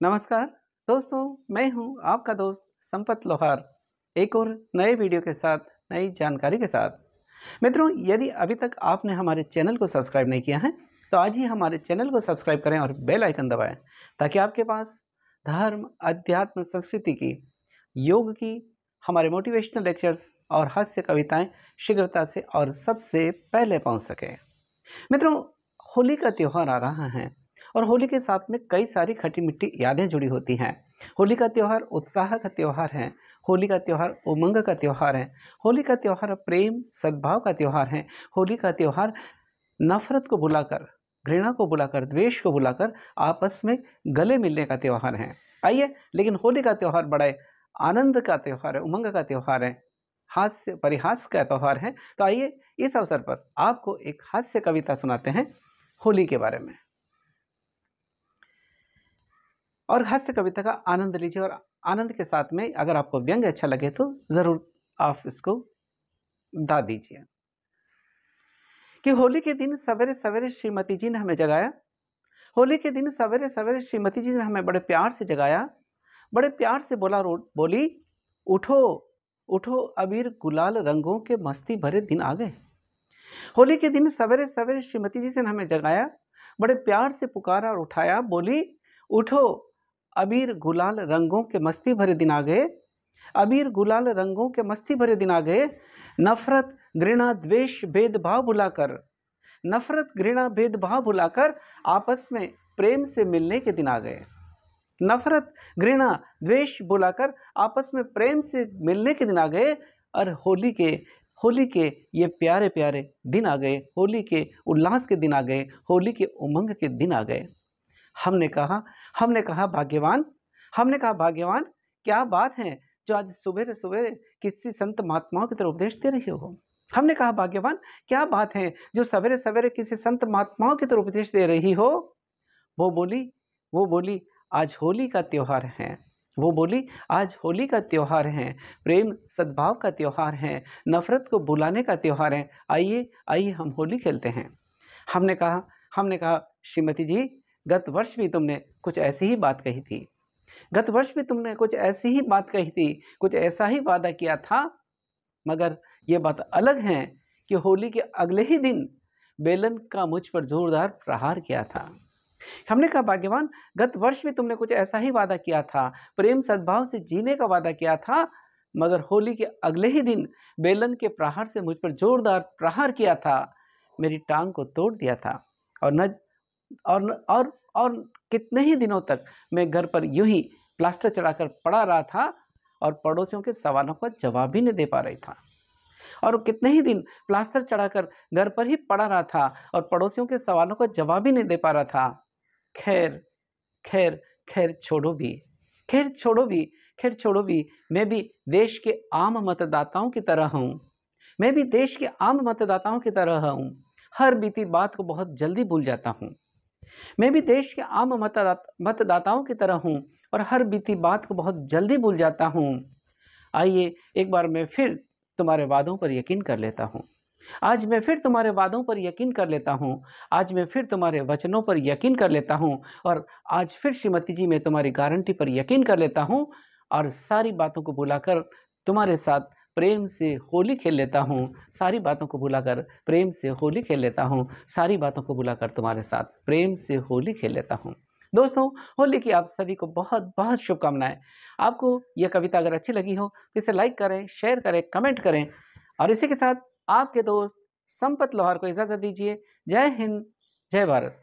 नमस्कार दोस्तों, मैं हूं आपका दोस्त संपत लोहार, एक और नए वीडियो के साथ, नई जानकारी के साथ। मित्रों, यदि अभी तक आपने हमारे चैनल को सब्सक्राइब नहीं किया है तो आज ही हमारे चैनल को सब्सक्राइब करें और बेल आइकन दबाएं ताकि आपके पास धर्म, अध्यात्म, संस्कृति की, योग की, हमारे मोटिवेशनल लेक्चर्स और हास्य कविताएं शीघ्रता से और सबसे पहले पहुंच सके। मित्रों, होली का त्यौहार आ रहा है और होली के साथ में कई सारी खट्टी मिट्टी यादें जुड़ी होती हैं। होली का त्यौहार उत्साह का त्यौहार है। होली का त्यौहार उमंग का त्यौहार है। होली का त्यौहार प्रेम सद्भाव का त्यौहार है। होली का त्यौहार नफरत को बुलाकर, घृणा को बुलाकर, द्वेष को बुलाकर आपस में गले मिलने का त्यौहार है। आइए, लेकिन होली का त्यौहार बड़े आनंद का त्यौहार है, उमंग का त्यौहार है, हास्य परिहास का त्यौहार है। तो आइए, इस अवसर पर आपको एक हास्य कविता सुनाते हैं होली के बारे में, और हास्य कविता का आनंद लीजिए। और आनंद के साथ में अगर आपको व्यंग्य अच्छा लगे तो जरूर आप इसको दाद दीजिए। कि होली के दिन सवेरे सवेरे श्रीमती जी ने हमें जगाया। होली के दिन सवेरे सवेरे श्रीमती जी ने हमें बड़े प्यार से जगाया, बड़े प्यार से बोली, उठो उठो, अबीर गुलाल रंगों के मस्ती भरे दिन आ गए। होली के दिन सवेरे सवेरे श्रीमती जी से हमें जगाया, बड़े प्यार से पुकारा और उठाया, बोली उठो, अबीर गुलाल रंगों के मस्ती भरे दिन आ गए। अबीर गुलाल रंगों के मस्ती भरे दिन आ गए। नफरत घृणा द्वेष भेदभाव भुलाकर, नफरत घृणा भेदभाव भुलाकर आपस में प्रेम से मिलने के दिन आ गए। नफरत घृणा द्वेष भुलाकर आपस में प्रेम से मिलने के दिन आ गए। और होली के ये प्यारे प्यारे दिन आ गए। होली के उल्लास के दिन आ गए। होली के उमंग के दिन आ गए। हमने कहा भाग्यवान, क्या बात है जो आज सुबह सवेरे किसी संत महात्माओं की तरफ उपदेश दे रही हो। हमने कहा भाग्यवान, क्या बात है जो सवेरे सवेरे किसी संत महात्माओं की तरफ उपदेश दे रही हो। वो बोली आज होली का त्योहार है। वो बोली आज होली का त्योहार है, प्रेम सद्भाव का त्योहार है, नफरत को बुलाने का त्योहार है। आइए हम होली खेलते हैं। हमने कहा श्रीमती जी, गत वर्ष भी तुमने कुछ ऐसी ही बात कही थी। गत वर्ष भी तुमने कुछ ऐसी ही बात कही थी, कुछ ऐसा ही वादा किया था, मगर ये बात अलग है कि होली के अगले ही दिन बेलन का मुझ पर जोरदार प्रहार किया था। हमने कहा भाग्यवान, गत वर्ष भी तुमने कुछ ऐसा ही वादा किया था, प्रेम सद्भाव से जीने का वादा किया था, मगर होली के अगले ही दिन बेलन के प्रहार से मुझ पर जोरदार प्रहार किया था, मेरी टांग को तोड़ दिया था। और कितने ही दिनों तक मैं घर पर यूं ही प्लास्टर चढ़ाकर पड़ा रहा था और पड़ोसियों के सवालों का जवाब भी नहीं दे पा रही था। और कितने ही दिन प्लास्टर चढ़ाकर घर पर ही पड़ा रहा था और पड़ोसियों के सवालों का जवाब भी नहीं दे पा रहा था। खैर खैर खैर छोड़ो भी, मैं भी देश के आम मतदाताओं की तरह हूँ। हर बीती बात को बहुत जल्दी भूल जाता हूँ। मैं भी देश के आम मतदाताओं की तरह हूँ और हर बीती बात को बहुत जल्दी भूल जाता हूँ। आइए, एक बार मैं फिर तुम्हारे वादों पर यकीन कर लेता हूँ। आज मैं फिर तुम्हारे वादों पर यकीन कर लेता हूँ। आज मैं फिर तुम्हारे वचनों पर यकीन कर लेता हूँ। और आज फिर श्रीमती जी, मैं तुम्हारी गारंटी पर यकीन कर लेता हूँ और सारी बातों को भुलाकर तुम्हारे साथ प्रेम से होली खेल लेता हूँ। सारी बातों को भुलाकर प्रेम से होली खेल लेता हूँ। सारी बातों को भुलाकर तुम्हारे साथ प्रेम से होली खेल लेता हूँ। दोस्तों, होली की आप सभी को बहुत बहुत शुभकामनाएं। आपको यह कविता अगर अच्छी लगी हो तो इसे लाइक करें, शेयर करें, कमेंट करें। और इसी के साथ आपके दोस्त संपत लोहार को इजाजत दीजिए। जय हिंद, जय भारत।